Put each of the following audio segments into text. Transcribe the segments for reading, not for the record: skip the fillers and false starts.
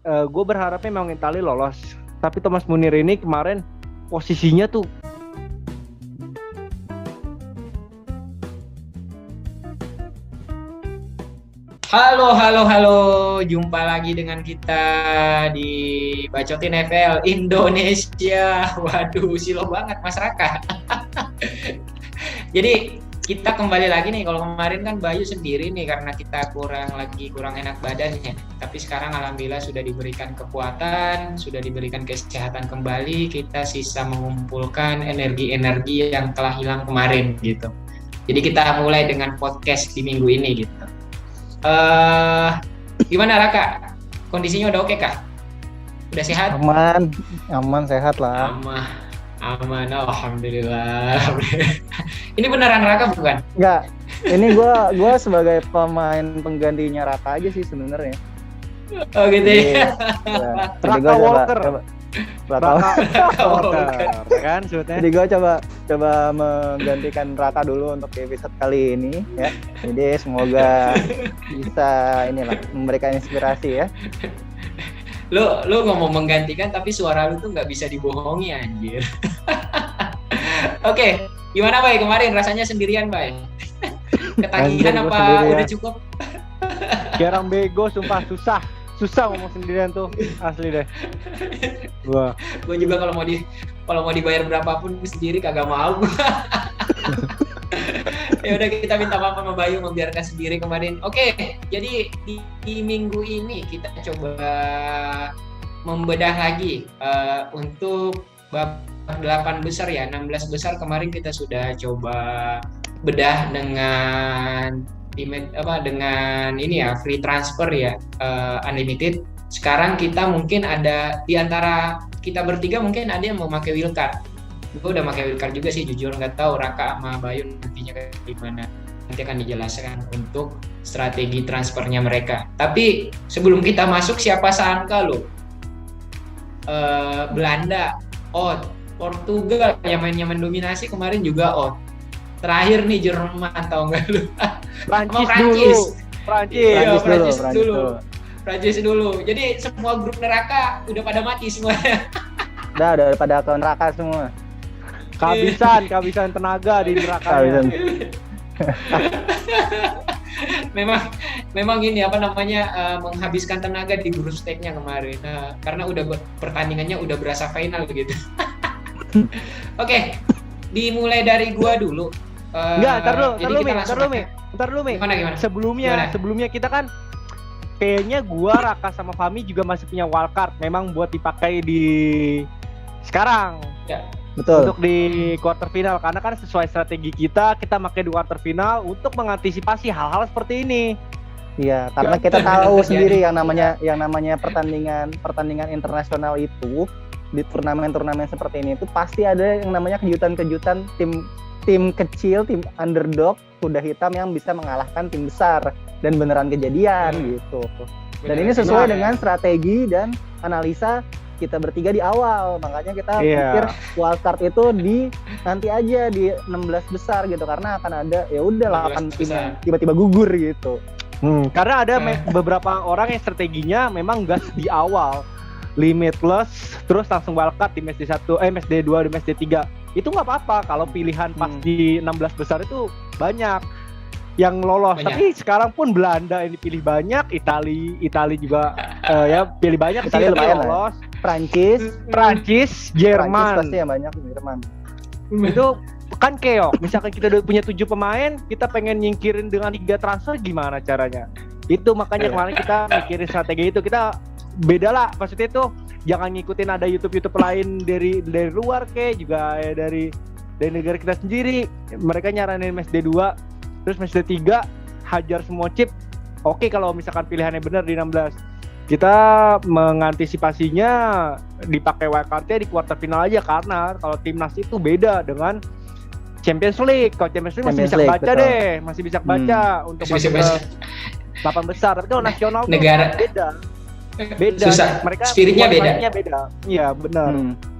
gue berharapnya memang Italia lolos. Tapi Thomas Munir ini kemarin posisinya tuh Halo, halo, halo. Jumpa lagi dengan kita di Bacotin FL Indonesia. Waduh, silo banget Mas Raka. Jadi kita kembali lagi nih. Kalau kemarin kan Bayu sendiri nih karena kita kurang enak badannya. Tapi sekarang alhamdulillah sudah diberikan kekuatan, sudah diberikan kesehatan kembali. Kita sisa mengumpulkan energi-energi yang telah hilang kemarin gitu. Jadi kita mulai dengan podcast di minggu ini gitu. Gimana Raka? Kondisinya udah oke kah? Udah sehat? Aman sehat lah. Aman, alhamdulillah. Ini beneran Raka bukan? Enggak, ini gua sebagai pemain penggantinya Raka aja sih sebenarnya. Oh gitu ya. Raka Walker. Raka Walker, kan sebetulnya. Jadi gue coba menggantikan Raka dulu untuk episode kali ini ya. Jadi semoga bisa memberikan inspirasi ya. Lu ngomong menggantikan tapi suara lu tuh nggak bisa dibohongi anjir. Oke, gimana Bay kemarin rasanya sendirian Bay? Ketagihan apa sendirian. Udah cukup? Kayak orang bego, sumpah susah ngomong sendirian tuh, asli deh. Gua juga kalau mau dibayar berapapun sendiri kagak mau. Ya udah kita minta maaf sama Bayu membiarkan sendiri kemarin. Oke, jadi di minggu ini kita coba membedah lagi untuk bab 8 besar ya, 16 besar kemarin kita sudah coba bedah dengan ini ya, free transfer ya, unlimited. Sekarang kita mungkin ada di antara kita bertiga mungkin ada yang mau pakai wildcard. Gue udah pakai wildcard juga sih, jujur nggak tahu Raka sama Bayu nantinya kayak gimana. Nanti akan dijelaskan untuk strategi transfernya mereka. Tapi sebelum kita masuk, siapa sangka lo Belanda out, Portugal yang mendominasi kemarin juga out. Terakhir nih Jerman, tahu nggak lu? Prancis dulu. Jadi semua grup neraka udah pada mati semuanya. Udah pada ke neraka semua. Kehabisan tenaga di neraka. Memang ini menghabiskan tenaga di grup stage-nya kemarin. Karena pertandingannya udah berasa final gitu. Oke, dimulai dari gua dulu. Enggak, ntar dulu, Mi. Gimana? Sebelumnya kita kan kayaknya gua, Raka sama Fami juga masih punya wildcard. Memang buat dipakai di sekarang. Ya. Betul. Untuk di quarter final, karena kan sesuai strategi kita pakai di quarter final untuk mengantisipasi hal-hal seperti ini. Iya, karena kita tahu sendiri yang namanya pertandingan internasional itu di turnamen seperti ini itu pasti ada yang namanya kejutan-kejutan tim kecil, tim underdog, kuda hitam yang bisa mengalahkan tim besar dan beneran kejadian gitu. Dan ini sesuai dengan strategi dan analisa kita bertiga di awal, makanya kita pikir wildcard itu nanti aja di 16 besar gitu, karena akan ada ya udah 8 tim yang tiba-tiba gugur gitu. Karena ada beberapa orang yang strateginya memang gas di awal, limitless, terus langsung wildcard di match D1, match D2, di match D3. Itu nggak apa-apa kalau pilihan pas di 16 besar itu banyak yang lolos. Tapi sekarang pun Belanda ini pilih banyak, Italia juga ya pilih banyak, Italia lumayan lolos. Prancis, Jerman pasti yang banyak, Jerman. Itu kan keok. Misalkan kita udah punya 7 pemain, kita pengen nyingkirin dengan 3 transfer, gimana caranya? Itu makanya kemarin kita mikirin strategi itu. Kita beda lah, maksudnya itu jangan ngikutin ada YouTube lain dari luar juga dari negara kita sendiri. Mereka nyaranin match D2, terus match D3 hajar semua chip. Oke, kalau misalkan pilihannya benar di 16. Kita mengantisipasinya dipakai wildcard-nya di quarter final aja, karena kalau timnas itu beda dengan Champions League. Kalau Champions League masih bisa baca deh, masih bisa baca untuk masuk ke 8 besar. Tapi kalau nasional negara beda. Susah. Mereka spiritnya beda. Iya, benar.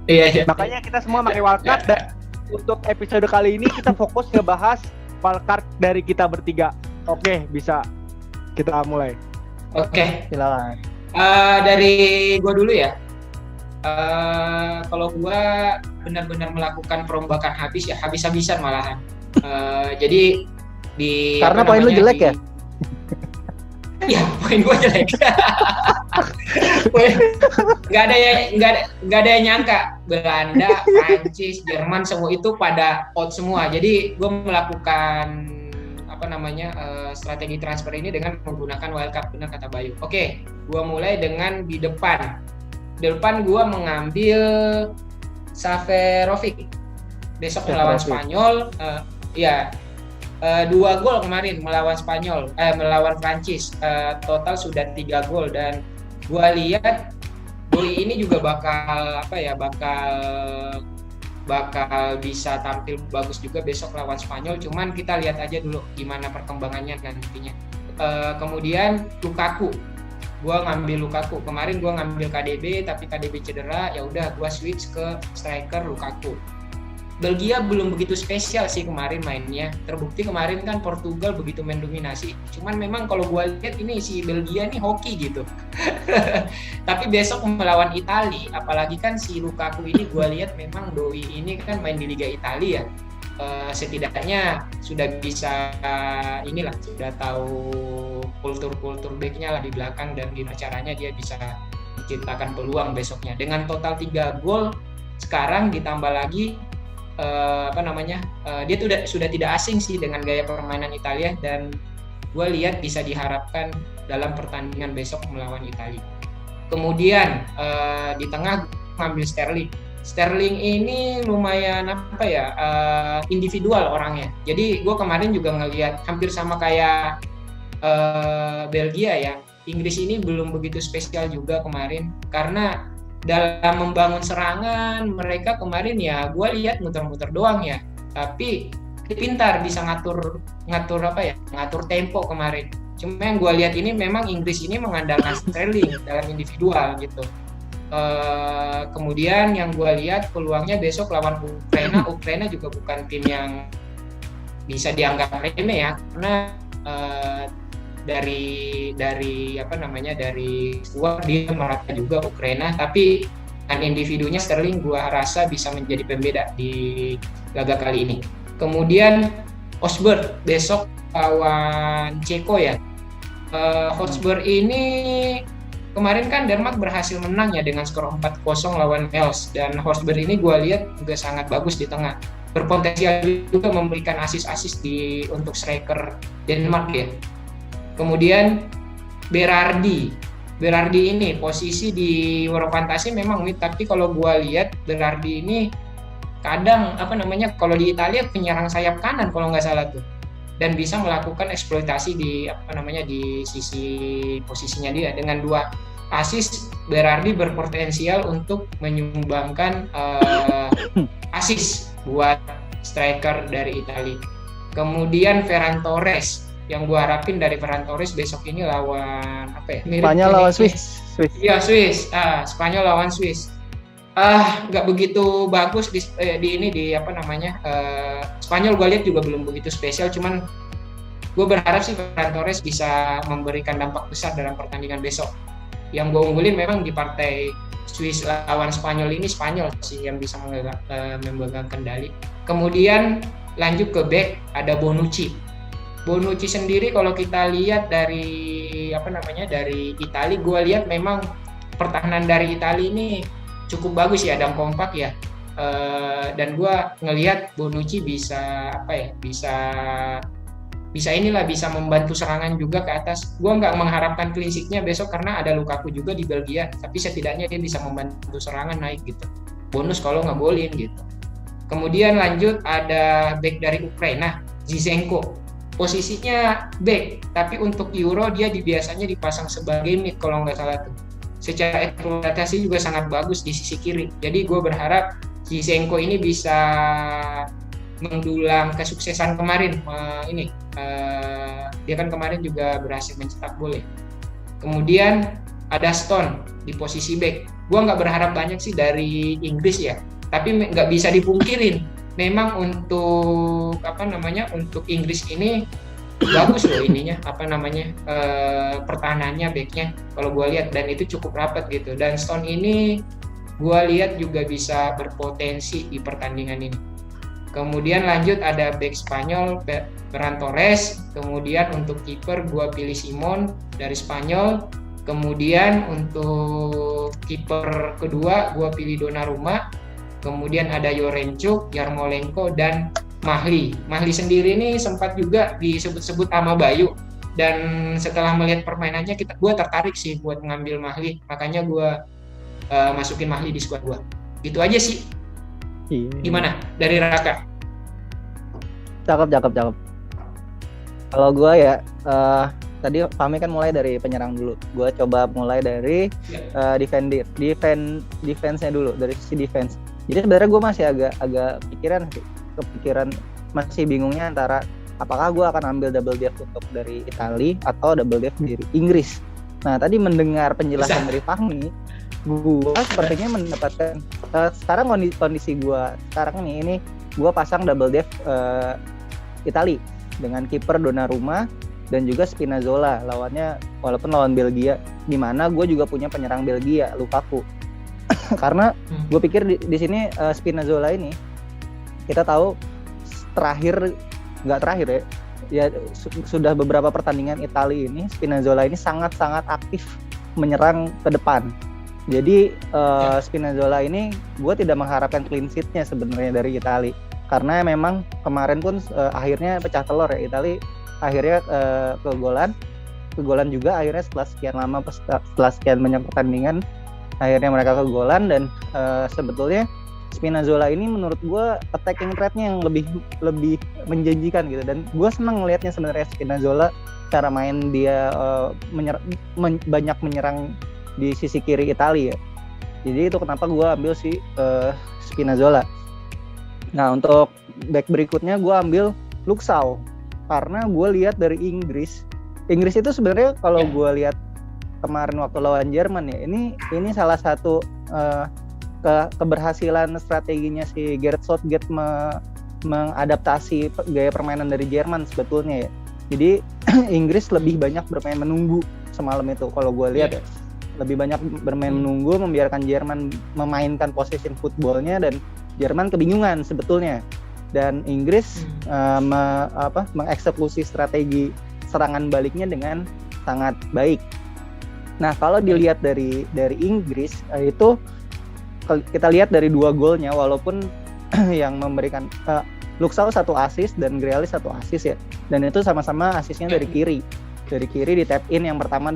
Iya. Makanya kita semua pakai wildcard. Dan untuk episode kali ini kita fokus ngebahas wildcard dari kita bertiga. Oke, bisa kita mulai. Oke. Silakan. Dari gue dulu ya. Kalau gue benar-benar melakukan perombakan habis-habisan malahan. Jadi di Karena poin lu jelek ya? Iya, poin gue jelek. Nggak ada yang nyangka Belanda, Prancis, Jerman semua itu pada out semua. Jadi gue melakukan strategi transfer ini dengan menggunakan wildcard, benar kata Bayu. Oke, gue mulai dengan di depan. Di depan gue mengambil Seferovic. Besok melawan Spanyol, 2 gol kemarin melawan Spanyol, melawan Prancis, total sudah 3 gol dan gue lihat Doi ini juga bakal bisa tampil bagus juga besok lawan Spanyol. Cuman kita lihat aja dulu gimana perkembangannya nantinya. Kemudian Lukaku, gue ngambil Lukaku. Kemarin gue ngambil KDB tapi KDB cedera, ya udah gue switch ke striker Lukaku. Belgia belum begitu spesial sih kemarin mainnya. Terbukti kemarin kan Portugal begitu mendominasi. Cuman memang kalau gue lihat ini si Belgia nih hoki gitu. Tapi besok melawan Italia, apalagi kan si Lukaku ini gue lihat memang Doi ini kan main di Liga Italia ya. Setidaknya sudah bisa sudah tahu kultur backnya lah di belakang dan gimana caranya dia bisa menciptakan peluang besoknya. Dengan total 3 gol sekarang ditambah lagi dia sudah tidak asing sih dengan gaya permainan Italia dan gue lihat bisa diharapkan dalam pertandingan besok melawan Italia. Kemudian di tengah ngambil Sterling. Sterling ini lumayan individual orangnya. Jadi gue kemarin juga ngelihat hampir sama kayak Belgia ya. Inggris ini belum begitu spesial juga kemarin karena dalam membangun serangan mereka kemarin ya gue lihat muter-muter doang ya, tapi pintar bisa ngatur tempo kemarin. Cuma yang gue lihat ini memang Inggris ini mengandalkan Sterling dalam individual gitu. Kemudian yang gue lihat peluangnya besok lawan Ukraina juga bukan tim yang bisa dianggap remeh ya, karena dari squad dia merata juga Ukraina, tapi dengan individunya Sterling gua rasa bisa menjadi pembeda di laga kali ini. Kemudian Hotspur besok lawan Ceko ya. Hotspur ini kemarin kan Denmark berhasil menang ya dengan skor 4-0 lawan Wales, dan Hotspur ini gua lihat juga sangat bagus di tengah, berpotensial juga memberikan assist untuk striker Denmark ya. Kemudian Berardi ini posisi di Euro Fantasi memang unik, tapi kalau gua lihat Berardi ini kadang kalau di Italia penyerang sayap kanan kalau nggak salah tuh, dan bisa melakukan eksploitasi di sisi posisinya dia. Dengan 2 assist, Berardi berpotensial untuk menyumbangkan assist buat striker dari Italia. Kemudian Ferran Torres, yang gue harapin dari Ferran Torres besok ini lawan Spanyol lawan Swiss. Iya, Swiss. Spanyol lawan Swiss. Nggak begitu bagus Spanyol gue lihat juga belum begitu spesial, cuman gue berharap sih Ferran Torres bisa memberikan dampak besar dalam pertandingan besok. Yang gue unggulin memang di partai Swiss lawan Spanyol ini Spanyol sih yang bisa memegang kendali. Kemudian lanjut ke back, ada Bonucci sendiri kalau kita lihat dari Italia, gue lihat memang pertahanan dari Italia ini cukup bagus ya dan kompak ya. Dan gue ngelihat Bonucci bisa membantu serangan juga ke atas. Gue nggak mengharapkan clean sheet-nya besok karena ada Lukaku juga di Belgia, tapi setidaknya dia bisa membantu serangan naik gitu. Bonus kalau ngegolin gitu. Kemudian lanjut ada back dari Ukraina, Zinchenko. Posisinya back, tapi untuk Euro dia biasanya dipasang sebagai mid kalau nggak salah tuh. Secara eksploitasi juga sangat bagus di sisi kiri. Jadi gue berharap Zinchenko ini bisa mendulang kesuksesan kemarin. Dia kan kemarin juga berhasil mencetak gol ya. Kemudian ada Stone di posisi back. Gue nggak berharap banyak sih dari Inggris ya, tapi nggak bisa dipungkirin memang untuk Inggris ini bagus loh ininya pertahanannya, backnya kalau gue lihat, dan itu cukup rapat gitu. Dan Stone ini gue lihat juga bisa berpotensi di pertandingan ini. Kemudian lanjut ada back Spanyol Ferran Torres. Kemudian untuk kiper gue pilih Simon dari Spanyol. Kemudian untuk kiper kedua gue pilih Donnarumma. Kemudian ada Yorenchuk, Yarmolenko, dan Mahli. Mahli sendiri ini sempat juga disebut-sebut sama Bayu. Dan setelah melihat permainannya, gue tertarik sih buat ngambil Mahli. Makanya gue masukin Mahli di squad gue. Gitu aja sih. Gimana dari Raka? Cakep. Kalau gue ya, tadi Fahmi kan mulai dari penyerang dulu. Gue coba mulai dari defense-nya dulu, dari sisi defense. Jadi sebenarnya gue masih agak kepikiran, masih bingungnya antara apakah gue akan ambil double def untuk dari Italia atau double def dari Inggris. Nah, tadi mendengar penjelasan dari Fahmi, gue sepertinya mendapatkan sekarang kondisi gue sekarang ini gue pasang double def Italia dengan kiper Donnarumma dan juga Spinazzola, lawannya walaupun lawan Belgia, di mana gue juga punya penyerang Belgia, Lukaku. Karena gue pikir di sini Spinazzola ini kita tahu nggak terakhir ya sudah beberapa pertandingan Italia ini Spinazzola ini sangat-sangat aktif menyerang ke depan. Jadi Spinazzola ini gue tidak mengharapkan clean sheet-nya sebenarnya dari Italia, karena memang kemarin pun akhirnya pecah telur ya, Italia akhirnya kegolan juga akhirnya setelah sekian lama, setelah sekian banyak pertandingan akhirnya mereka kegolan. Dan sebetulnya Spinazzola ini menurut gue attacking threat-nya yang lebih menjanjikan gitu, dan gue senang ngelihatnya sebenarnya Spinazzola cara main dia banyak menyerang di sisi kiri Italia. Jadi itu kenapa gue ambil si Spinazzola. Nah, untuk back berikutnya gue ambil Luxau, karena gue lihat dari Inggris itu sebenarnya kalau gue lihat kemarin waktu lawan Jerman ya, ini salah satu keberhasilan strateginya si Gareth Southgate mengadaptasi gaya permainan dari Jerman sebetulnya ya. Jadi Inggris lebih banyak bermain menunggu semalam itu kalau gue lihat ya. Lebih banyak bermain menunggu, membiarkan Jerman memainkan possession footballnya, dan Jerman kebingungan sebetulnya. Dan Inggris mengeksekusi strategi serangan baliknya dengan sangat baik. Nah, kalau dilihat dari Inggris itu kita lihat dari 2 golnya, walaupun yang memberikan Luxau 1 assist dan Grealish 1 assist ya, dan itu sama-sama asisnya dari kiri di tap in, yang pertama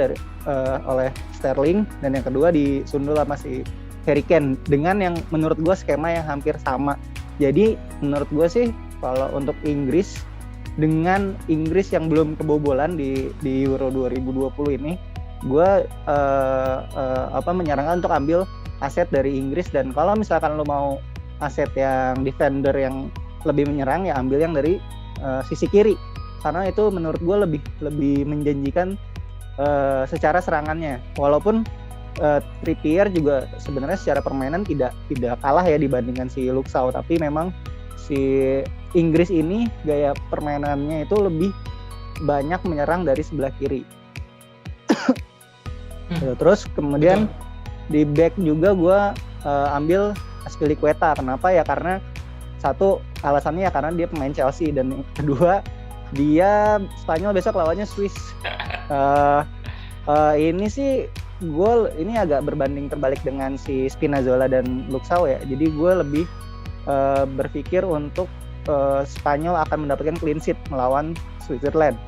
oleh Sterling dan yang kedua disundul sama si Harry Kane, dengan yang menurut gue skema yang hampir sama. Jadi menurut gue sih kalau untuk Inggris, dengan Inggris yang belum kebobolan di Euro 2020 ini, gue menyarankan untuk ambil aset dari Inggris. Dan kalau misalkan lo mau aset yang defender yang lebih menyerang, ya ambil yang dari sisi kiri, karena itu menurut gue lebih menjanjikan secara serangannya. Walaupun Trippier juga sebenarnya secara permainan tidak kalah ya dibandingkan si Luxau, tapi memang si Inggris ini gaya permainannya itu lebih banyak menyerang dari sebelah kiri. Terus kemudian di back juga gue ambil Azpilicueta. Kenapa ya? Karena satu alasannya ya karena dia pemain Chelsea, dan yang kedua dia Spanyol besok lawannya Swiss. Ini sih gue ini agak berbanding terbalik dengan si Spinazzola dan Luxau ya. Jadi gue lebih berpikir untuk Spanyol akan mendapatkan clean sheet melawan Switzerland.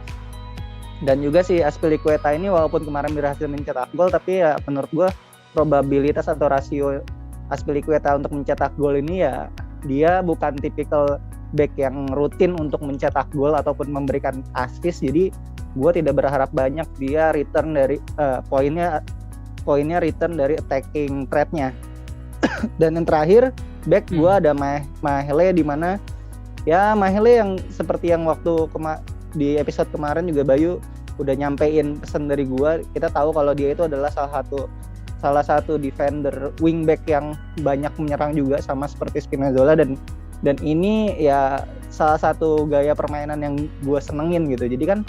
Dan juga si Azpilicueta ini walaupun kemarin berhasil mencetak gol, tapi ya menurut gue probabilitas atau rasio Azpilicueta untuk mencetak gol ini ya dia bukan tipikal back yang rutin untuk mencetak gol ataupun memberikan assist. Jadi gue tidak berharap banyak dia return dari poinnya return dari attacking threat-nya. Dan yang terakhir back gue ada Mahele, di mana ya Mahele yang seperti yang waktu di episode kemarin juga Bayu udah nyampein pesan dari gue. Kita tahu kalau dia itu adalah salah satu defender wingback yang banyak menyerang juga, sama seperti Spinazzola, dan ini ya salah satu gaya permainan yang gue senengin gitu. Jadi kan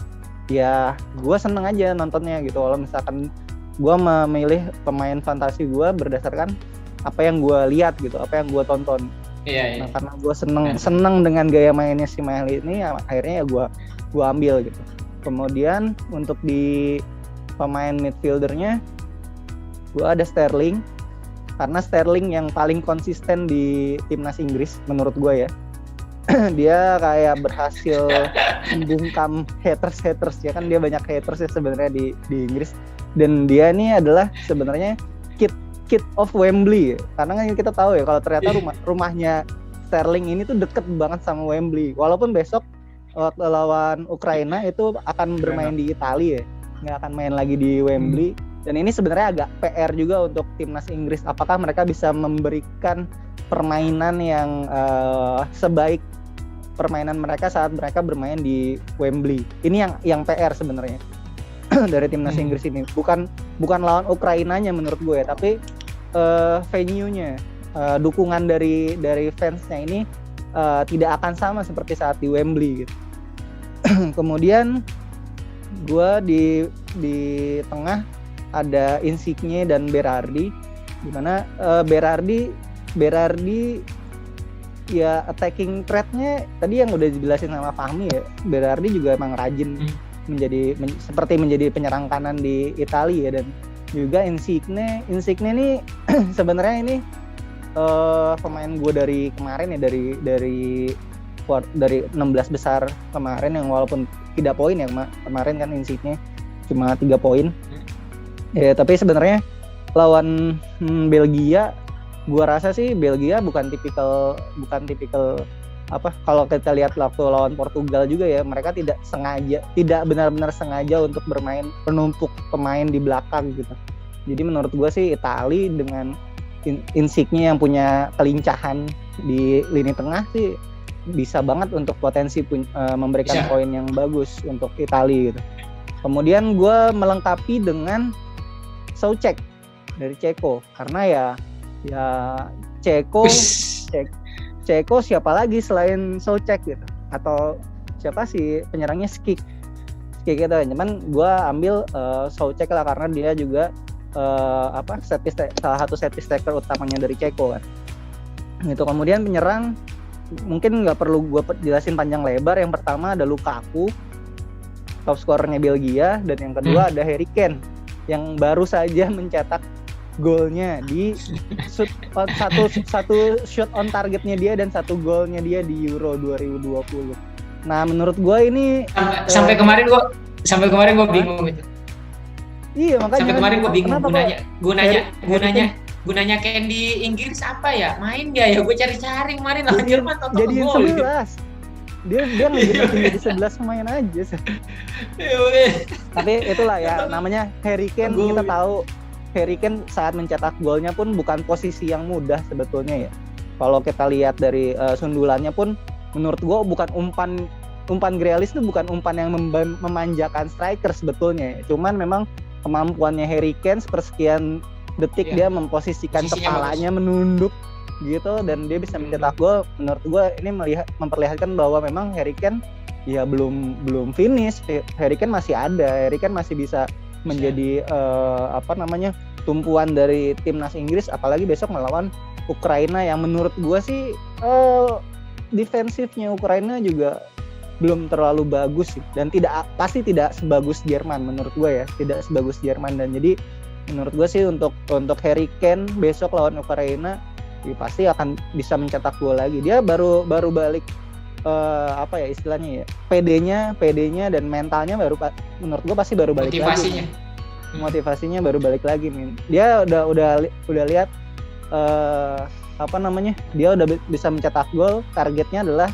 ya gue seneng aja nontonnya gitu. Kalau misalkan gue memilih pemain fantasi gue berdasarkan apa yang gue lihat gitu, apa yang gue tonton. Iya. Nah, karena gue seneng dengan gaya mainnya si Mahley ini, ya, akhirnya ya gue ambil gitu. Kemudian untuk di pemain midfieldernya, gue ada Sterling, karena Sterling yang paling konsisten di timnas Inggris menurut gue ya. Dia kayak berhasil membungkam haters ya kan, dia banyak haters ya sebenarnya di Inggris, dan dia ini adalah sebenarnya kid of Wembley, karena kan kita tahu ya kalau ternyata rumahnya Sterling ini tuh deket banget sama Wembley, walaupun besok lawan Ukraina itu akan bermain di Italia ya, nggak akan main lagi di Wembley. Dan ini sebenarnya agak PR juga untuk timnas Inggris, apakah mereka bisa memberikan permainan yang sebaik permainan mereka saat mereka bermain di Wembley. Ini yang PR sebenarnya dari timnas Inggris ini, bukan lawan Ukrainanya menurut gue ya, tapi venue-nya, dukungan dari fansnya ini tidak akan sama seperti saat di Wembley gitu. Kemudian gue di tengah ada Insigne dan Berardi, dimana Berardi ya attacking threat-nya tadi yang udah dijelasin sama Fahmi ya, Berardi juga emang rajin seperti menjadi penyerang kanan di Italia. Dan juga Insigne ini sebenarnya ini pemain gue dari kemarin ya, dari 16 besar kemarin, yang walaupun tidak poin ya kemarin kan Insigne cuma 3 poin ya, tapi sebenarnya lawan Belgia gua rasa sih Belgia bukan tipikal apa, kalau kita lihat waktu lawan Portugal juga ya, mereka tidak benar-benar sengaja untuk bermain penumpuk pemain di belakang gitu. Jadi menurut gua sih Italia dengan Insigne yang punya kelincahan di lini tengah sih bisa banget untuk potensi memberikan poin yang bagus untuk Italia gitu. Kemudian gue melengkapi dengan Souček dari Ceko, karena ya Ceko siapa lagi selain Souček gitu, atau siapa sih penyerangnya Škic gitu. Cuman gue ambil Souček lah, karena dia juga salah satu set piece taker utamanya dari Ceko kan. Gitu. Kemudian penyerang mungkin nggak perlu gue jelasin panjang lebar. Yang pertama ada Lukaku, top scorernya Belgia, dan yang kedua ada Harry Kane yang baru saja mencetak golnya di satu shot on targetnya dia dan 1 golnya dia di Euro 2020. Nah menurut gue ini sampai kemarin gue bingung gitu. Iya makanya. Sampai kemarin gue bingung gunanya Kane di Inggris apa ya? Main dia ya? Gue cari-cari kemarin lawan Jerman total jadi gol. 11. Dia jadi 11 pemain aja. Tapi itulah ya namanya Harry Kane. Kita tahu Harry Kane saat mencetak golnya pun bukan posisi yang mudah sebetulnya ya. Kalau kita lihat dari sundulannya pun menurut gue bukan umpan Grealish itu bukan umpan yang memanjakan striker sebetulnya ya. Cuman memang kemampuannya Harry Kane sepersekian detik dia memposisikan kepalanya menunduk gitu, dan dia bisa mencetak gol. Menurut gue ini memperlihatkan bahwa memang Harry Kane ya belum finish. Harry Kane masih ada, Harry Kane masih bisa menjadi tumpuan dari timnas Inggris, apalagi besok melawan Ukraina yang menurut gue sih defensifnya Ukraina juga belum terlalu bagus sih, dan pasti tidak sebagus Jerman menurut gue ya, tidak sebagus Jerman. Dan jadi menurut gue sih untuk Harry Kane besok lawan Ukraina ya pasti akan bisa mencetak gol lagi. Dia baru balik istilahnya ya, PD-nya dan mentalnya menurut gue pasti baru balik lagi. Motivasinya baru balik lagi nih. Dia udah lihat dia udah bisa mencetak gol. Targetnya adalah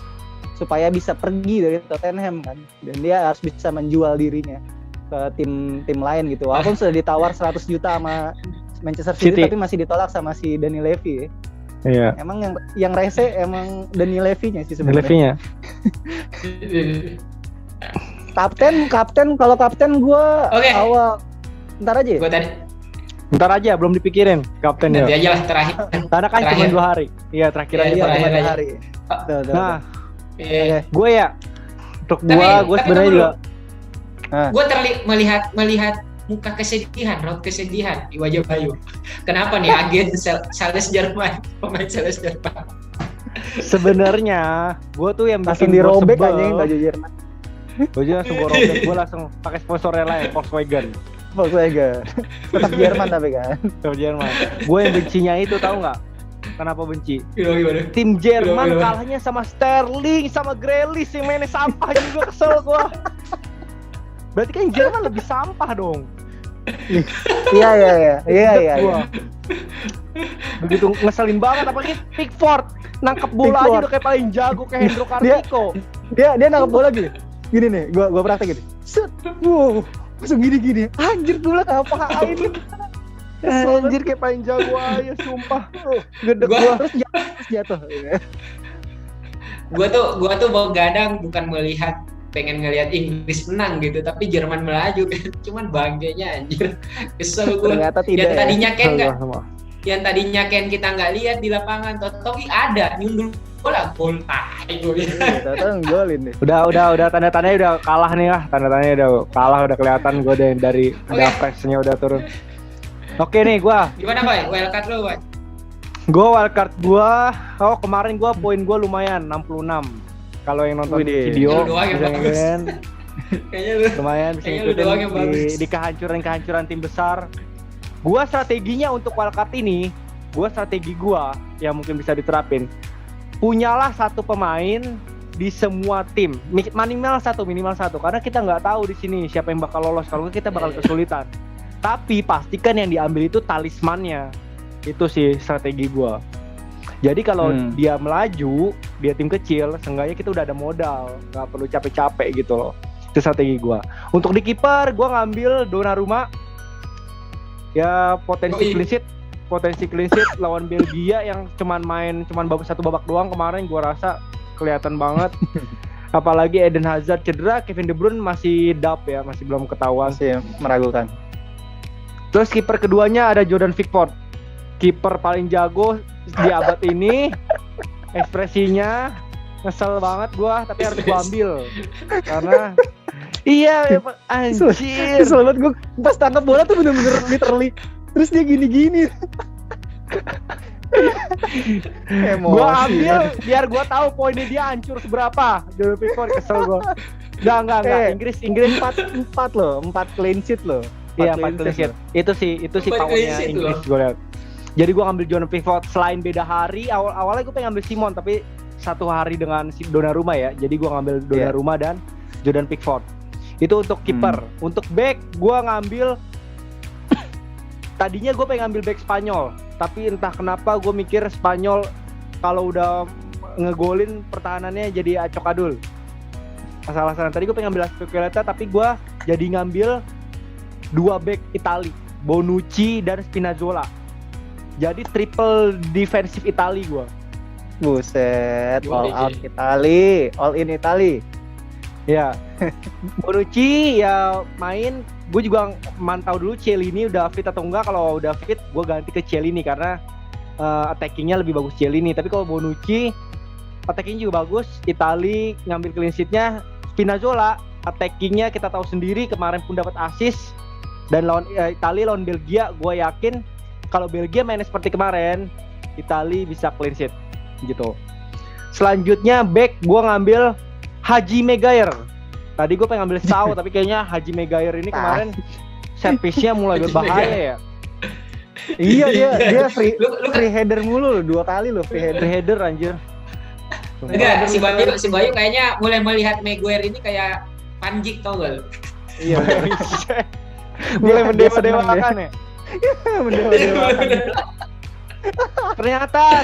supaya bisa pergi dari Tottenham kan, dan dia harus bisa menjual dirinya ke tim lain gitu. Walaupun sudah ditawar 100 juta sama Manchester City, tapi masih ditolak sama si Dani Levy. Iya. Emang yang rese emang Dani Levy-nya sih sebenarnya. Levy-nya. Kapten kalau kapten gue awal ntar aja belum dipikirin kapten ya. Nanti aja lah terakhir. Karena kan cuma 2 hari. Iya terakhir aja. Iya 2 hari. Nah Iya. Gue ya, untuk gue Tapi sebenarnya tunggu juga Ah. Gue melihat muka kesedihan, raut kesedihan di wajah Bayu. Kenapa nih agen sales Jerman, pemain sales Jerman? sebenarnya gue tuh yang Langsung bikin gue dirobek sebel. anjing baju Jerman. Gue langsung gue robek, gue langsung pakai sponsornya lain, Volkswagen. Volkswagen. Tetap Jerman tapi kan. Tim Jerman. Gue yang bencinya itu tahu nggak? Kenapa benci? Gimana? Tim Jerman Gimana? kalahnya sama Sterling, sama Grealish yang mainnya sampah juga, kesel gue. Berarti kan Jerman lebih sampah dong. Iya. Gua. Begitu ngeselin banget, apalagi Pickford nangkep bola aja Pickford. udah kayak paling jago kayak Hendro Kartiko. Dia nangkep bola gini. Gini nih, gua praktek gini. Set. Wow. Langsung gini. Anjir bola ngapain? Anjir kayak paling jago aja, sumpah. Gede Gua- gua. Terus jatuh. Gua tuh begadang bukan melihat pengen ngelihat Inggris menang gitu, tapi Jerman melaju kan. Cuman baggenya anjir. Kesel gue. Ternyata tidak. Yang tadinya Ken nggak, Sama. yang tadinya Ken kita nggak lihat di lapangan, Totoki ada nyundul bola gol tai gol. Ternyata golin nih. Udah tanda-tandanya udah kalah nih lah. Tanda-tandanya udah kalah, udah kelihatan gue dari ada Oke. pressnya udah turun. Oke nih gua Gimana Boy? Wildcard lu Boy? wildcard kemarin gua poin gua lumayan 66. Kalau yang nonton Widih. video Lu doang yang bisa bagus. ngeliatin, Kayaknya lu lumayan bisa Kayaknya lu doang yang ngikutin bagus. di kehancuran tim besar. Gua strateginya untuk wildcard ini, strategi gua yang mungkin bisa diterapin. Punyalah satu pemain di semua tim, minimal satu, karena kita nggak tahu di sini siapa yang bakal lolos. Kalau nggak kita bakal kesulitan. Tapi pastikan yang diambil itu talismannya. Itu sih strategi gua. Jadi kalau dia melaju, dia tim kecil, seenggaknya kita udah ada modal, nggak perlu capek-capek gitu loh. Itu strategi gua. Untuk di kiper, gua ngambil Donnarumma. Ya potensi clean sheet lawan Belgia yang cuman satu babak doang kemarin, gua rasa kelihatan banget. Apalagi Eden Hazard cedera, Kevin De Bruyne masih ya, masih belum ketahuan. Masih meragukan. Terus kiper keduanya ada Jordan Pickford. Kiper paling jago di abad ini. Ekspresinya ngesel banget gua, tapi harus gua ambil. Karena iya, anjir. Kesel banget gue pas tangkap bola tuh bener-bener literally. Terus dia gini-gini. Gua ambil biar gua tahu poinnya dia hancur seberapa. Jordan Pickford, kesel gua. Enggak. Inggris 4 loh, 4 clean sheet loh. Iya, 4 clean sheet. Itu sih 4 clean powernya sheet Inggris loh. gue lihat. Jadi gue ngambil Jordan Pickford selain beda hari. Awalnya gue pengen ngambil Simon, tapi satu hari dengan si Donnarumma ya. Jadi gue ngambil Donnarumma dan Jordan Pickford. Itu untuk kiper. Untuk back gue ngambil tadinya gue pengen ngambil back Spanyol, tapi entah kenapa gue mikir Spanyol kalau udah ngegolin pertahanannya jadi acok adul. Asal-asalan. Tadi gue pengen ngambil Aspilicueta, tapi gue jadi ngambil 2 back Itali, Bonucci dan Spinazzola. Jadi triple defensive Itali gua. Buset, all Gimana, out Ji? Itali, all in Itali. Ya. Bonucci ya main, gue juga mantau dulu Chiellini udah fit atau enggak. Kalau udah fit, gue ganti ke Chiellini karena attackingnya lebih bagus Chiellini. Tapi kalau Bonucci attackingnya juga bagus. Itali ngambil clean sheet-nya. Spinazzola attackingnya kita tahu sendiri, kemarin pun dapat assist. Dan lawan Italia lawan Belgia, gue yakin kalau Belgia mainnya seperti kemarin, Italia bisa clean sheet gitu. Selanjutnya back gue ngambil Haji Maguire. Tadi gue pengen ngambil Sao, tapi kayaknya Haji Maguire ini kemarin set piece-nya mulai berbahaya ya. Iya dia free Lu free header mulu loh, 2 kali loh free header. Free header anjir. enggak, si Bayu kayaknya mulai melihat Maguire ini kayak Panjik, tau gak lu? Iya. Mulai Dia mendewa-dewakan ya. Mendewa-dewakan.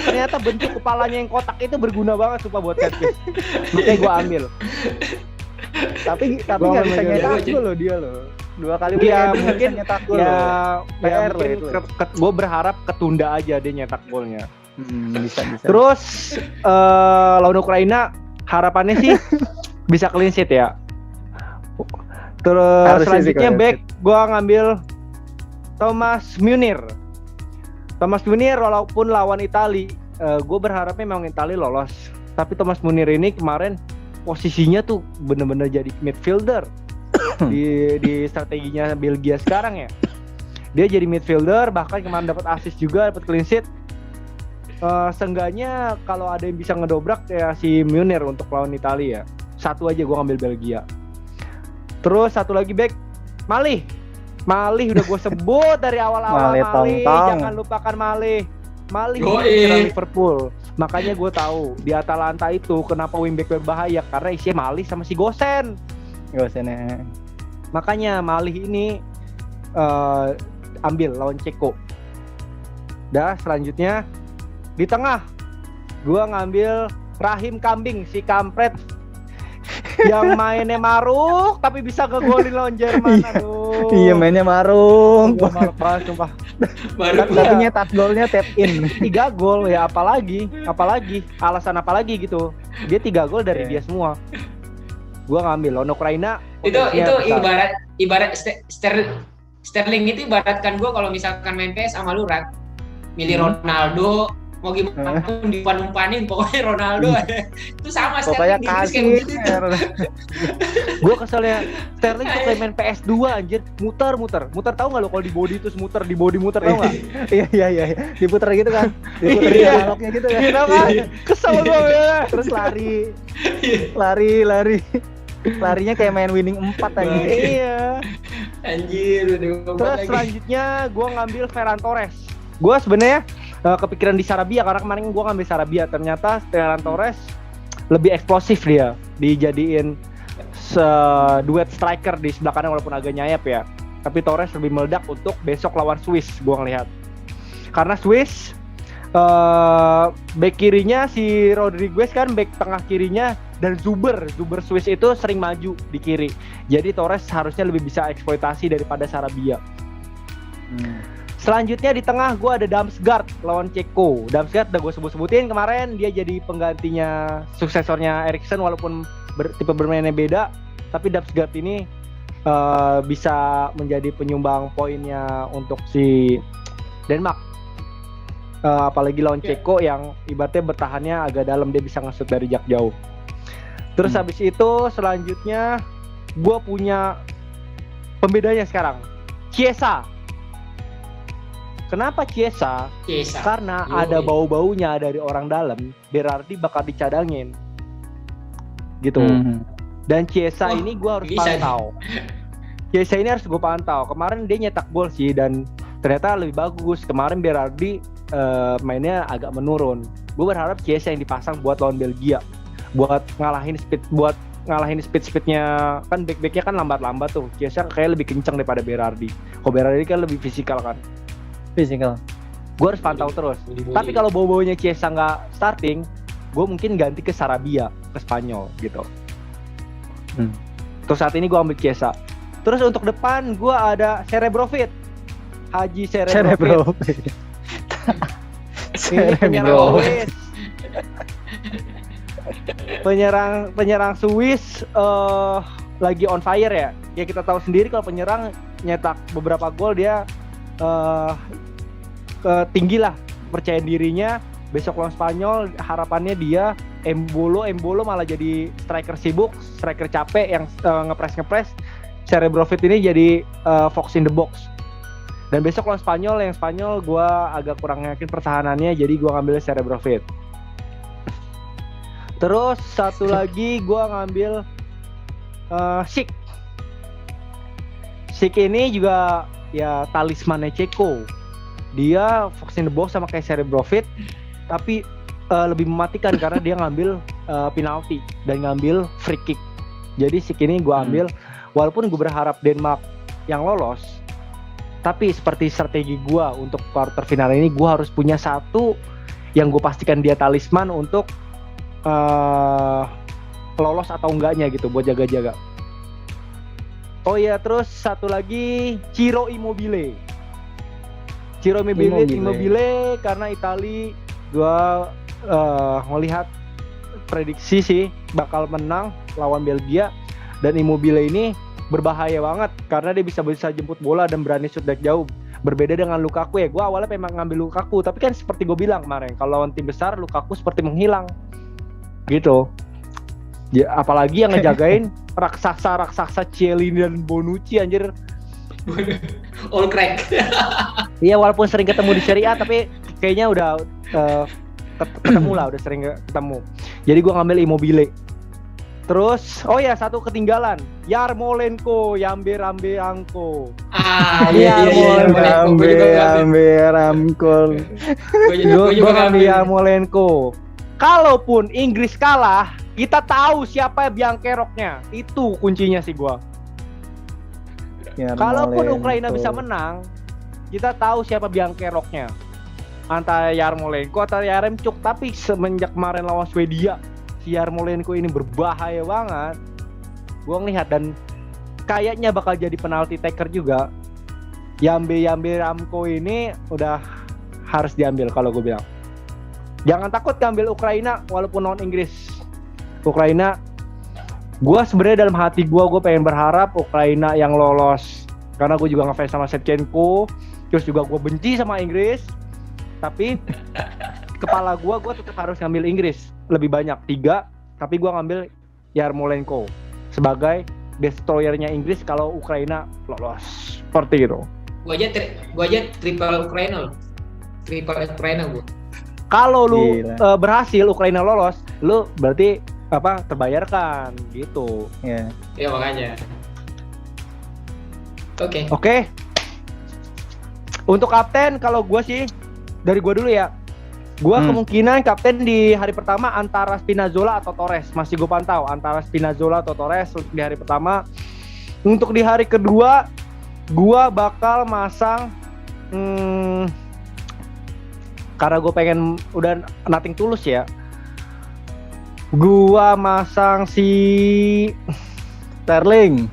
Ternyata bentuk kepalanya yang kotak itu berguna banget sumpah buat set piece. Makanya gue ambil. Tapi Gua nggak bisa ngambil nyetak Maguire. gol loh dia loh. 2 kali Iya, free header mungkin bisa nyetak gol ya, loh. PR loh itu. gue berharap ketunda aja dia nyetak golnya. Bisa. Terus lawan Ukraina harapannya sih bisa clean sheet ya. Terus Harusnya sih selanjutnya clean back gue ngambil Thomas Munir. Walaupun lawan Itali, gue berharapnya memang Itali lolos. Tapi Thomas Muller ini kemarin posisinya tuh bener-bener jadi midfielder di strateginya Belgia sekarang ya. Dia jadi midfielder, bahkan kemarin dapat assist juga, dapat clean sheet. Seenggaknya kalau ada yang bisa ngedobrak ya si Muller untuk lawan Italia ya. Satu aja gue ngambil Belgia. Terus satu lagi back Malih udah gue sebut dari awal-awal. Malih jangan lupakan Malih dari Liverpool. Makanya gue tahu di Atalanta itu kenapa wingback berbahaya, karena isinya Malih sama si Gosen ya. Makanya Malih ini ambil lawan Ceko. Dah selanjutnya di tengah gue ngambil Rahim Kambing, si kampret yang mainnya maruk tapi bisa ngegolin lawan Jerman. Aduh. Iya, mainnya marung. Maruk banget sumpah. Tapi nyetak golnya tap in. 3 gol ya, apalagi alasan apalagi gitu. Dia 3 gol dari dia semua. Gua ngambil lawan Ukraina. Itu ibarat Sterling itu ibaratkan gua kalau misalkan main PS sama lu Rat, milih Ronaldo, mau gimana pun diumpan-umpanin pokoknya Ronaldo itu sama Sterling kayak begitu. Gue keselnya Sterling tuh kayak main PS2 anjir, muter tahu nggak lo kalau di body terus muter tahu nggak? Iya diputer gitu kan, diputer dialognya gitu kan. Kesel gue ya. Terus larinya kayak main winning 4 aja. Iya anjir. Terus selanjutnya gue ngambil Ferran Torres. Gue sebenarnya kepikiran di Sarabia karena kemarin gue ngambil Sarabia, ternyata Ferran Torres lebih eksplosif, dia dijadiin duet striker di sebelah kanan walaupun agak nyayap ya, tapi Torres lebih meledak untuk besok lawan Swiss. Gue ngelihat karena Swiss back kirinya si Rodriguez kan back tengah kirinya, dan Zuber Swiss itu sering maju di kiri, jadi Torres harusnya lebih bisa eksploitasi daripada Sarabia. Selanjutnya di tengah gue ada Damsgaard lawan Ceko. Damsgaard udah gue sebutin kemarin, dia jadi penggantinya suksesornya Eriksen walaupun tipe bermainnya beda, tapi Damsgaard ini bisa menjadi penyumbang poinnya untuk si Denmark. Apalagi lawan Ceko yang ibaratnya bertahannya agak dalam, dia bisa nge-shoot dari jarak jauh. Terus habis itu selanjutnya gue punya pembedanya sekarang, Chiesa. Kenapa Chiesa? Karena ada bau-baunya dari orang dalam, Berardi bakal dicadangin gitu. Dan Chiesa ini gue harus pantau. Chiesa ini harus gue pantau. Kemarin dia nyetak gol sih dan ternyata lebih bagus. Kemarin Berardi mainnya agak menurun. Gue berharap Chiesa yang dipasang buat lawan Belgia, buat ngalahin speednya kan, back-backnya kan lambat-lambat tuh. Chiesa kayak lebih kencang daripada Berardi. Kalau Berardi kan lebih fisikal kan. Gue harus pantau terus. Tapi kalau bau-baunya Chiesa nggak starting, gue mungkin ganti ke Sarabia, ke Spanyol gitu. Terus saat ini gue ambil Chiesa. Terus untuk depan gue ada Cerebrovic, Haji Cerebrovic. Ini penyerang Swiss. penyerang Swiss lagi on fire ya. Ya kita tahu sendiri kalau penyerang nyetak beberapa gol dia tinggi lah percaya dirinya. Besok lawan Spanyol harapannya dia Embolo malah jadi striker sibuk, striker capek yang ngepres. Cerebrovic ini jadi fox in the box. Dan besok lawan Spanyol, yang Spanyol gue agak kurang yakin pertahanannya, jadi gue ngambil Cerebrovic. Terus satu lagi gue ngambil Schick. Schick ini juga ya talismannya Ceko. Dia fox in the box sama kayak Cerebrovic, tapi lebih mematikan karena dia ngambil penalti dan ngambil free kick. Jadi Schick ini gue ambil, walaupun gue berharap Denmark yang lolos, tapi seperti strategi gue untuk quarter final ini, gue harus punya satu yang gue pastikan dia talisman untuk lolos atau enggaknya gitu, buat jaga-jaga. Oh iya, terus satu lagi Ciro Immobile karena Itali gue melihat prediksi sih bakal menang lawan Belgia, dan Immobile ini berbahaya banget karena dia bisa jemput bola dan berani shoot dari jauh. Berbeda dengan Lukaku ya, gue awalnya memang ngambil Lukaku, tapi kan seperti gue bilang kemarin, kalau lawan tim besar Lukaku seperti menghilang. gitu. Ya, apalagi yang ngejagain raksasa Chiellini dan Bonucci anjir. All crack. Iya, walaupun sering ketemu di Serie A tapi kayaknya udah ketemu lah, udah sering ketemu. Jadi gua ngambil Immobile. Terus, oh ya satu ketinggalan, Yarmolenko, Yambe Rambe Angko. Iya. Ramkol. Gue juga ngambil ngambil. Yarmolenko. Kalaupun Inggris kalah, kita tahu siapa Biankeroknya. Itu kuncinya sih gua. Kalaupun Ukraina bisa menang, kita tahu siapa Biankeroknya. Antara Yarmolenko atau Yaremchuk. Tapi semenjak kemarin lawan Swedia, si Yarmolenko ini berbahaya banget. Gua ngelihat dan kayaknya bakal jadi penalti taker juga. Yambe Ramko ini udah harus diambil kalau gue bilang. Jangan takut ngambil Ukraina walaupun non Inggris. Ukraina, gue sebenarnya dalam hati gue pengen berharap Ukraina yang lolos karena gue juga ngefans sama Shevchenko. Terus juga gue benci sama Inggris. Tapi kepala gue tetap harus ngambil Inggris lebih banyak 3, tapi gue ngambil Yarmolenko sebagai destroyernya Inggris kalau Ukraina lolos seperti itu. Gue aja triple Ukraina gue. Kalau lu berhasil Ukraina lolos, lu berarti terbayarkan gitu. Iya. Ya makanya. Oke. Untuk kapten kalau gue sih dari gue dulu ya. Gue kemungkinan kapten di hari pertama antara Spinazzola atau Torres. Masih gue pantau antara Spinazzola atau Torres untuk di hari pertama. Untuk di hari kedua, gue bakal masang karena gue pengen udah nothing tulus ya. Gue masang si Sterling.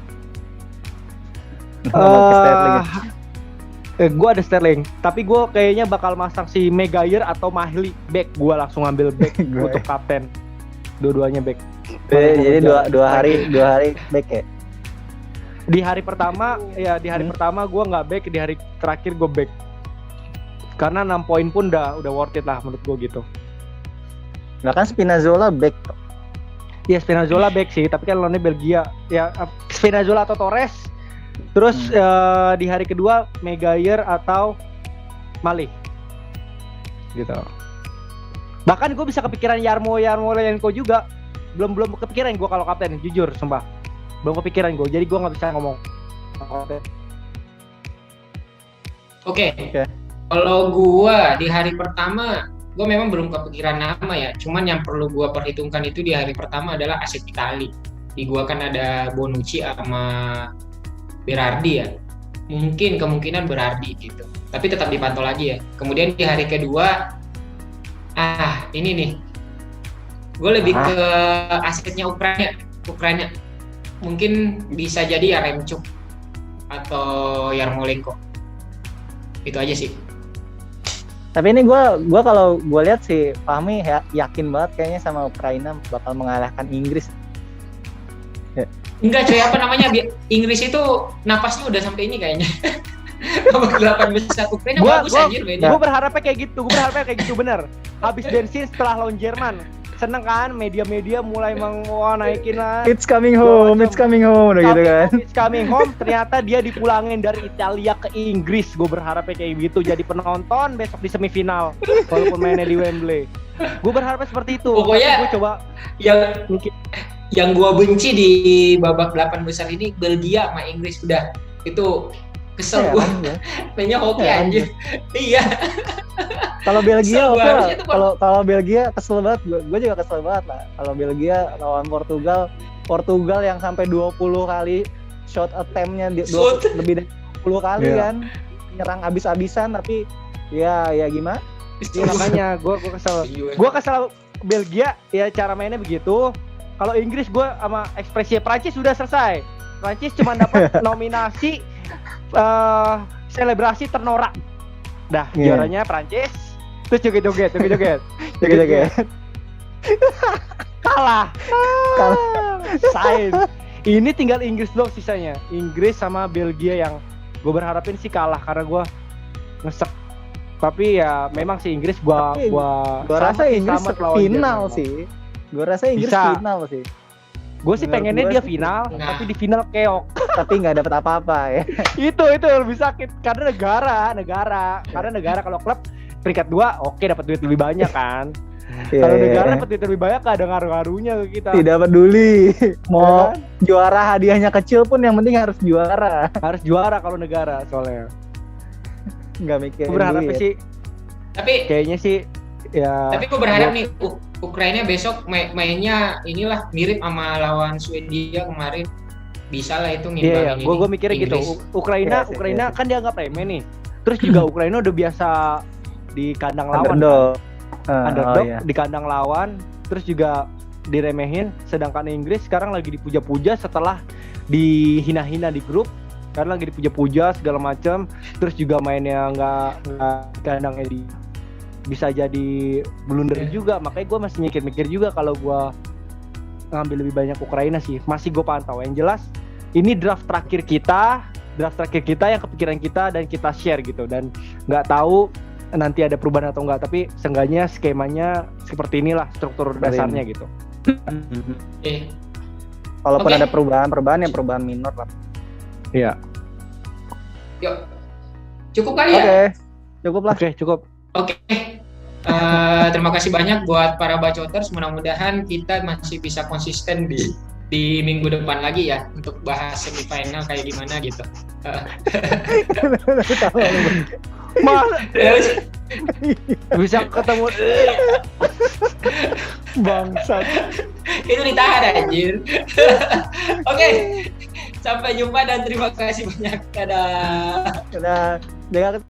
Gue ada Sterling, tapi gue kayaknya bakal masang si Maguire atau Mahli back. Gue langsung ngambil back untuk kapten. Dua-duanya back. Jadi dua hari back ya. Di hari pertama pertama gue nggak back, di hari terakhir gue back. Karena 6 poin pun udah worth it lah menurut gue gitu. Nah kan Spinazzola back. Iya Spinazzola back sih, tapi kan lawannya Belgia. Ya Spinazzola atau Torres. Terus di hari kedua Maguire atau Malik gitu. Bahkan gue bisa kepikiran Yarmolenko juga. Belum kepikiran gue kalau kapten, jujur sumpah. Belum kepikiran gue, jadi gue nggak bisa ngomong. Oke. Kalau gue di hari pertama, gue memang belum kepikiran nama ya. Cuman yang perlu gue perhitungkan itu di hari pertama adalah aset Itali. Di gue kan ada Bonucci sama Berardi ya. Mungkin kemungkinan Berardi gitu. Tapi tetap dipantau lagi ya. Kemudian di hari kedua, ini nih. Gue lebih ke asetnya Ukraina. Mungkin bisa jadi Yaremchuk atau Yarmolenko. Itu aja sih. Tapi ini gue kalau gue lihat sih Fahmi yakin banget kayaknya sama Ukraina bakal mengalahkan Inggris. Enggak coy, Inggris itu napasnya udah sampai ini kayaknya. Babak 8 besar Ukraina bagus anjir mainnya. Gue berharapnya kayak gitu bener. Habis bensin setelah lawan Jerman. Seneng kan media-media mulai naikin lah. It's coming home udah gitu kan. It's coming home, ternyata dia dipulangin dari Italia ke Inggris. Gue berharapnya kayak gitu jadi penonton besok di semifinal walaupun mainnya di Wembley. Gue berharapnya seperti itu. Pokoknya gue coba yang gue benci di babak 8 besar ini Belgia sama Inggris udah itu kesel gue. Mainnya hoki anjir. Iya. Kalau Belgia oke lah. Kalau Belgia kesel banget, gue juga kesel banget lah. Kalau Belgia lawan Portugal yang sampai 20 kali shot attempt-nya lebih dari 20 kali kan. Nyerang abis-abisan tapi ya gimana? Ya, makanya gue kesel. Gue kesel Belgia ya cara mainnya begitu. Kalau Inggris gue sama ekspresi Prancis sudah selesai. Prancis cuma dapat nominasi selebrasi ternorak. Dah juaranya Prancis. Terus joget-joget. Kalah. Sain. Ini tinggal Inggris doang sisanya. Inggris sama Belgia yang gue berharapin sih kalah karena gue ngesek. Tapi ya memang sih Inggris gua rasa Inggris final sih. Gue rasa Inggris Bisa. final sih. Gue sih Menurut pengennya gua dia sih. final, Nah. tapi di final keok. Tapi nggak dapat apa-apa ya. itu lebih sakit karena negara. Karena negara kalau klub peringkat 2 oke dapat duit lebih banyak kan. Kalau Iya. negara dapat duit lebih banyak gak ada ngaruh-ngaruhnya ke kita. Tidak peduli. Mau Kan? juara hadiahnya kecil pun yang penting harus juara. Harus juara kalau negara soalnya. Nggak mikir Gue berharapnya duit. sih Tapi kayaknya sih ya. Tapi gue berharap nih Ukraina besok mainnya inilah mirip sama lawan Swedia kemarin. Bisa lah itu Iya, ngimbangin gue mikirnya gitu. Inggris. Ukraina Iya sih. kan dianggap remeh nih. Terus juga Ukraina udah biasa di kandang lawan. Underdog. Underdog Oh, iya. di kandang lawan, terus juga diremehin. Sedangkan Inggris sekarang lagi dipuja-puja setelah dihina-hina di grup, karena lagi dipuja-puja segala macam. Terus juga mainnya nggak di kandangnya bisa jadi blunder juga. Makanya gue masih mikir-mikir juga kalau gue ngambil lebih banyak Ukraina sih. Masih gue pantau. Yang jelas ini draft terakhir kita yang kepikiran kita dan kita share gitu, dan nggak tahu nanti ada perubahan atau enggak, tapi seenggaknya skemanya seperti inilah struktur dasarnya gitu. Kalaupun Oke. ada perubahan ya perubahan minor lah. Iya. Yuk. Cukup kali Oke. ya? Cukup lah. Oke, cukup. Oke. Terima kasih banyak buat para bacoters. Mudah-mudahan kita masih bisa konsisten di minggu depan lagi ya untuk bahas semifinal kayak gimana gitu. Mas bisa ketemu bangsat. Itu ditahan anjir. Oke. Sampai jumpa dan terima kasih banyak. Dadah. Udah, jangan